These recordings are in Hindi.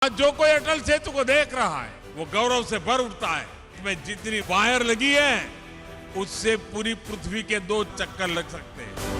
आज जो कोई अटल सेतु को देख रहा है वो गौरव से भर उठता है। इसमें जितनी वायर लगी है उससे पूरी पृथ्वी के 2 चक्कर लग सकते हैं।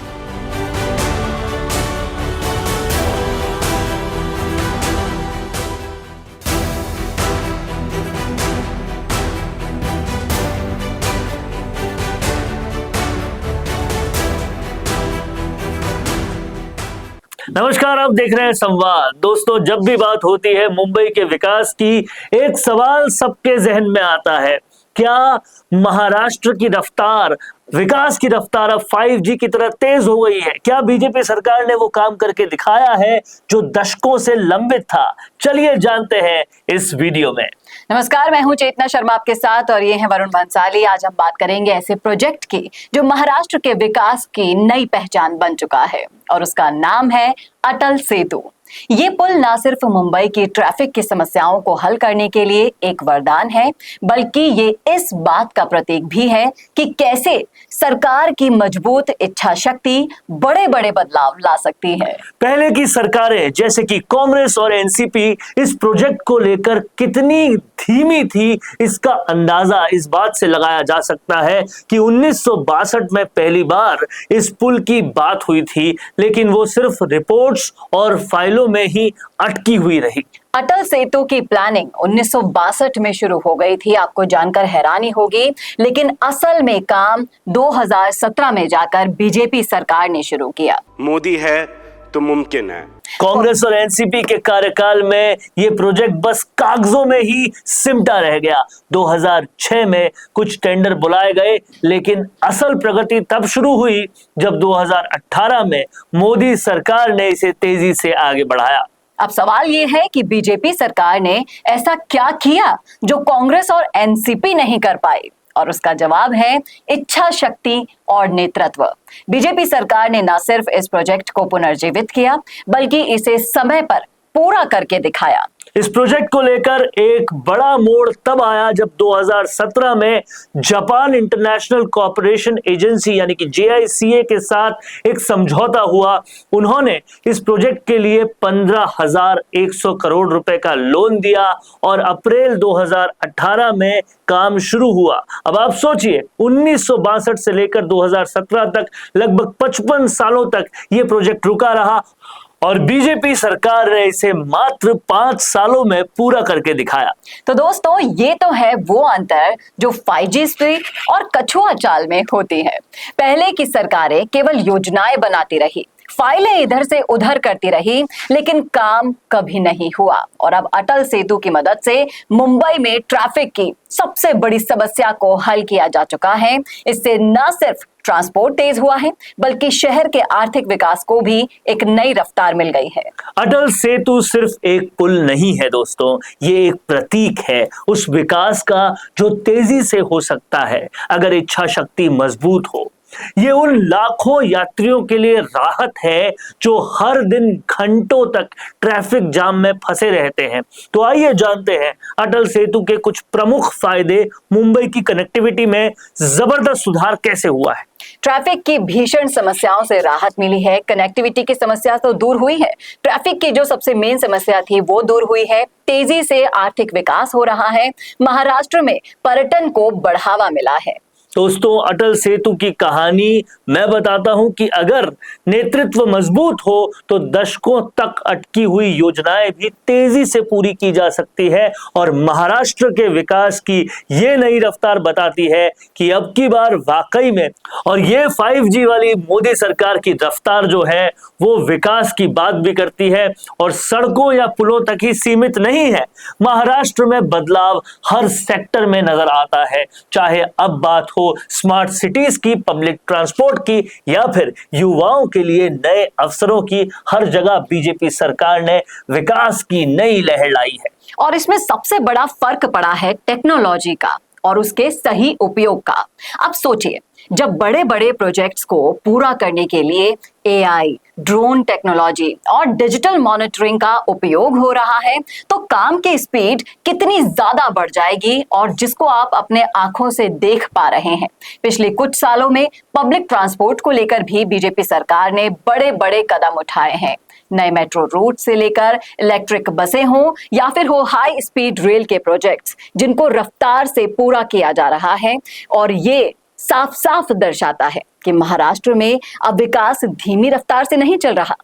नमस्कार, आप देख रहे हैं संवाद। दोस्तों, जब भी बात होती है मुंबई के विकास की, एक सवाल सबके जहन में आता है, क्या महाराष्ट्र की रफ्तार, विकास की रफ्तार अब 5G की तरह तेज हो गई है? क्या बीजेपी सरकार ने वो काम करके दिखाया है जो दशकों से लंबित था? चलिए जानते हैं इस वीडियो में। नमस्कार, मैं हूं चेतना शर्मा आपके साथ और ये है वरुण भंसाली। आज हम बात करेंगे ऐसे प्रोजेक्ट की जो महाराष्ट्र के विकास की नई पहचान बन चुका है और उसका नाम है अटल सेतु। ये पुल न सिर्फ मुंबई की ट्रैफिक की समस्याओं को हल करने के लिए एक वरदान है, बल्कि ये इस बात का प्रतीक भी है कि कैसे सरकार की मजबूत इच्छा शक्ति बड़े बड़े बदलाव ला सकती है। पहले की सरकारें जैसे कि कांग्रेस और एनसीपी इस प्रोजेक्ट को लेकर कितनी धीमी थी, इसका अंदाजा इस बात से लगाया जा सकता है कि 1962 में पहली बार इस पुल की बात हुई थी, लेकिन वो सिर्फ रिपोर्ट्स और फाइलों में ही अटकी हुई रही। अटल सेतु की प्लानिंग 1962 में शुरू हो गई थी। आपको जानकर हैरानी होगी, लेकिन असल में काम 2017 में जाकर बीजेपी सरकार ने शुरू किया। मोदी है तो मुमकिन है। कांग्रेस और एनसीपी के कार्यकाल में ये प्रोजेक्ट बस कागजों में ही सिमटा रह गया। 2006 में कुछ टेंडर बुलाए गए, लेकिन असल प्रगति तब शुरू हुई जब 2018 में मोदी सरकार ने इसे तेजी से आगे बढ़ाया। अब सवाल ये है कि बीजेपी सरकार ने ऐसा क्या किया जो कांग्रेस और एनसीपी नहीं कर पाई, और उसका जवाब है इच्छा शक्ति और नेतृत्व। बीजेपी सरकार ने न सिर्फ इस प्रोजेक्ट को पुनर्जीवित किया, बल्कि इसे समय पर पूरा करके दिखाया। इस प्रोजेक्ट को लेकर एक बड़ा मोड़ तब आया जब 2017 में जापान इंटरनेशनल कोऑपरेशन एजेंसी यानी कि JICA के साथ एक समझौता हुआ। उन्होंने इस प्रोजेक्ट के लिए 15,100 करोड़ रुपए का लोन दिया और अप्रैल 2018 में काम शुरू हुआ। अब आप सोचिए, 1962 से लेकर 2017 तक लगभग 55 सालों तक ये प्रोजेक्ट रुका रहा और बीजेपी सरकार ने इसे मात्र 5 सालों में पूरा करके दिखाया। तो दोस्तों, ये तो है वो अंतर जो 5G स्पीड और कछुआ चाल में होती है। पहले की सरकारें केवल योजनाएं बनाती रही, फाइलें इधर से उधर करती रही, लेकिन काम कभी नहीं हुआ। और अब अटल सेतु की मदद से मुंबई में ट्रैफिक की सबसे बड़ी समस्या को हल किया जा चुका है। इससे न सिर्फ ट्रांसपोर्ट तेज हुआ है, बल्कि शहर के आर्थिक विकास को भी एक नई रफ्तार मिल गई है। अटल सेतु सिर्फ एक पुल नहीं है दोस्तों, ये एक प्रतीक है उस विकास का जो तेजी से हो सकता है अगर इच्छा शक्ति मजबूत हो। ये उन लाखों यात्रियों के लिए राहत है जो हर दिन घंटों तक ट्रैफिक जाम में फंसे रहते हैं। तो आइए जानते हैं अटल सेतु के कुछ प्रमुख फायदे। मुंबई की कनेक्टिविटी में जबरदस्त सुधार कैसे हुआ है? ट्रैफिक की भीषण समस्याओं से राहत मिली है। कनेक्टिविटी की समस्या तो दूर हुई है, ट्रैफिक की जो सबसे मेन समस्या थी वो दूर हुई है। तेजी से आर्थिक विकास हो रहा है। महाराष्ट्र में पर्यटन को बढ़ावा मिला है। दोस्तों, अटल सेतु की कहानी मैं बताता हूं कि अगर नेतृत्व मजबूत हो तो दशकों तक अटकी हुई योजनाएं भी तेजी से पूरी की जा सकती है और महाराष्ट्र के विकास की ये नई रफ्तार बताती है कि अब की बार वाकई में, और ये 5G वाली मोदी सरकार की रफ्तार जो है वो विकास की बात भी करती है और सड़कों या पुलों तक ही सीमित नहीं है। महाराष्ट्र में बदलाव हर सेक्टर में नजर आता है, चाहे अब बात हो स्मार्ट सिटीज की, पब्लिक ट्रांसपोर्ट की या फिर युवाओं के लिए नए अवसरों की। हर जगह बीजेपी सरकार ने विकास की नई लहर लाई है। और इसमें सबसे बड़ा फर्क पड़ा है टेक्नोलॉजी का और उसके सही उपयोग का। अब सोचिए, जब बड़े बड़े प्रोजेक्ट्स को पूरा करने के लिए AI, ड्रोन टेक्नोलॉजी और डिजिटल मॉनिटरिंग का उपयोग हो रहा है, तो काम की स्पीड कितनी ज्यादा बढ़ जाएगी, और जिसको आप अपने आंखों से देख पा रहे हैं। पिछले कुछ सालों में पब्लिक ट्रांसपोर्ट को लेकर भी बीजेपी सरकार ने बड़े बड़े कदम उठाए हैं। नए मेट्रो रूट से लेकर इलेक्ट्रिक बसें हों या फिर हो हाई स्पीड रेल के प्रोजेक्ट्स, जिनको रफ्तार से पूरा किया जा रहा है। और ये साफ साफ दर्शाता है कि महाराष्ट्र में अब विकास धीमी रफ्तार से नहीं चल रहा।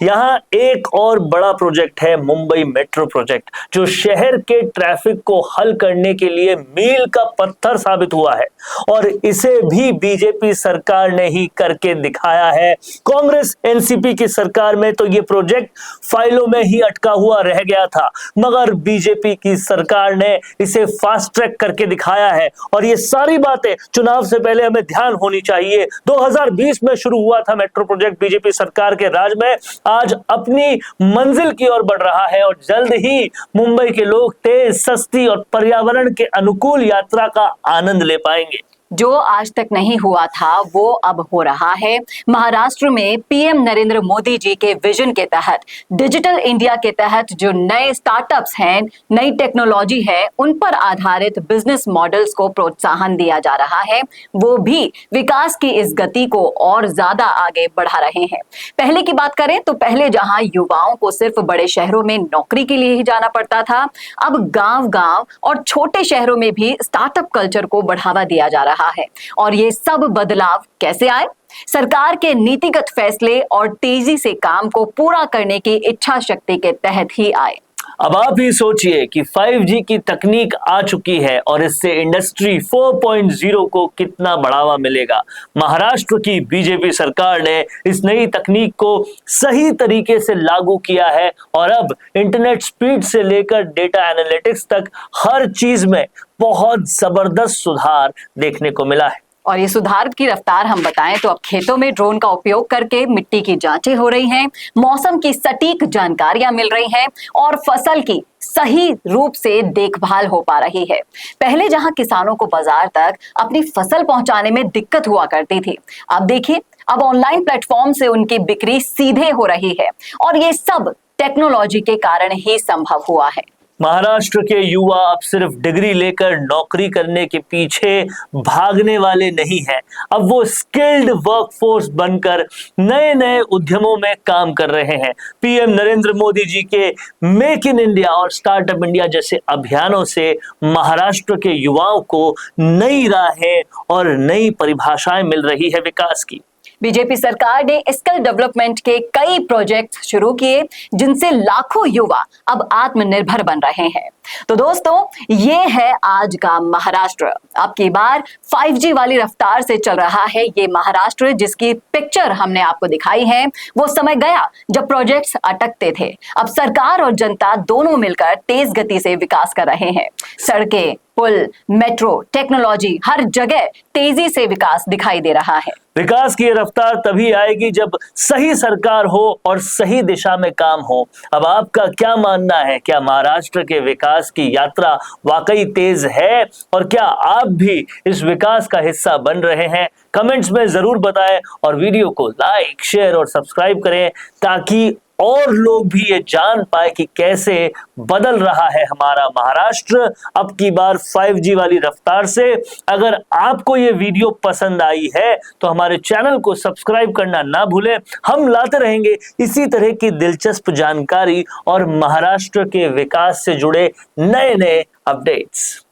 यहाँ एक और बड़ा प्रोजेक्ट है, मुंबई मेट्रो प्रोजेक्ट, जो शहर के ट्रैफिक को हल करने के लिए मील का पत्थर साबित हुआ है और इसे भी बीजेपी सरकार ने ही करके दिखाया है। कांग्रेस एनसीपी की सरकार में तो ये प्रोजेक्ट फाइलों में ही अटका हुआ रह गया था, मगर बीजेपी की सरकार ने इसे फास्ट ट्रैक करके दिखाया है। और ये सारी बातें चुनाव से पहले हमें ध्यान होनी चाहिए। 2020 में शुरू हुआ था मेट्रो प्रोजेक्ट बीजेपी सरकार के राज में, आज अपनी मंजिल की ओर बढ़ रहा है और जल्द ही मुंबई के लोग तेज, सस्ती और पर्यावरण के अनुकूल यात्रा का आनंद ले पाएंगे। जो आज तक नहीं हुआ था वो अब हो रहा है। महाराष्ट्र में पीएम नरेंद्र मोदी जी के विजन के तहत, डिजिटल इंडिया के तहत जो नए स्टार्टअप्स हैं, नई टेक्नोलॉजी है, उन पर आधारित बिजनेस मॉडल्स को प्रोत्साहन दिया जा रहा है। वो भी विकास की इस गति को और ज्यादा आगे बढ़ा रहे हैं। पहले की बात करें तो पहले जहां युवाओं को सिर्फ बड़े शहरों में नौकरी के लिए ही जाना पड़ता था, अब गांव-गांव और छोटे शहरों में भी स्टार्टअप कल्चर को बढ़ावा दिया जा रहा है। और ये सब बदलाव कैसे आए? सरकार के नीतिगत फैसले और तेजी से काम को पूरा करने की इच्छा शक्ति के तहत ही आए। अब आप ही सोचिए कि 5G की तकनीक आ चुकी है और इससे इंडस्ट्री 4.0 को कितना बढ़ावा मिलेगा। महाराष्ट्र की बीजेपी सरकार ने इस नई तकनीक को सही तरीके से लागू किया है और अब इंटरनेट स्पीड से लेकर डेटा एनालिटिक्स तक हर चीज में बहुत जबरदस्त सुधार देखने को मिला है। और ये सुधार की रफ्तार हम बताएं तो अब खेतों में ड्रोन का उपयोग करके मिट्टी की जांचें हो रही हैं, मौसम की सटीक जानकारियां मिल रही हैं और फसल की सही रूप से देखभाल हो पा रही है। पहले जहां किसानों को बाजार तक अपनी फसल पहुंचाने में दिक्कत हुआ करती थी, अब देखिए अब ऑनलाइन प्लेटफॉर्म से उनकी बिक्री सीधे हो रही है और ये सब टेक्नोलॉजी के कारण ही संभव हुआ है। महाराष्ट्र के युवा अब सिर्फ डिग्री लेकर नौकरी करने के पीछे भागने वाले नहीं हैं। अब वो स्किल्ड वर्कफोर्स बनकर नए नए उद्यमों में काम कर रहे हैं। पीएम नरेंद्र मोदी जी के मेक इन इंडिया और स्टार्टअप इंडिया जैसे अभियानों से महाराष्ट्र के युवाओं को नई राहें और नई परिभाषाएं मिल रही है विकास की। बीजेपी सरकार ने स्किल डेवलपमेंट के कई प्रोजेक्ट शुरू किए, जिनसे लाखों युवा अब आत्मनिर्भर बन रहे हैं। तो दोस्तों, ये है आज का महाराष्ट्र। अब की बार 5G वाली रफ्तार से चल रहा है ये महाराष्ट्र, जिसकी पिक्चर हमने आपको दिखाई है। वो समय गया जब प्रोजेक्ट्स अटकते थे। अब सरकार और जनता दोनों मिलकर तेज गति से विकास कर रहे हैं। सड़कें, पुल, मेट्रो, टेक्नोलॉजी, हर जगह तेजी से विकास दिखाई दे रहा है। विकास की रफ्तार तभी आएगी जब सही सरकार हो और सही दिशा में काम हो। अब आपका क्या मानना है? क्या महाराष्ट्र के विकास की यात्रा वाकई तेज है और क्या आप भी इस विकास का हिस्सा बन रहे हैं? कमेंट्स में जरूर बताएं और वीडियो को लाइक, शेयर और सब्सक्राइब करें ताकि और लोग भी ये जान पाए कि कैसे बदल रहा है हमारा महाराष्ट्र अब की बार 5G वाली रफ्तार से। अगर आपको ये वीडियो पसंद आई है तो हमारे चैनल को सब्सक्राइब करना ना भूलें। हम लाते रहेंगे इसी तरह की दिलचस्प जानकारी और महाराष्ट्र के विकास से जुड़े नए नए अपडेट्स।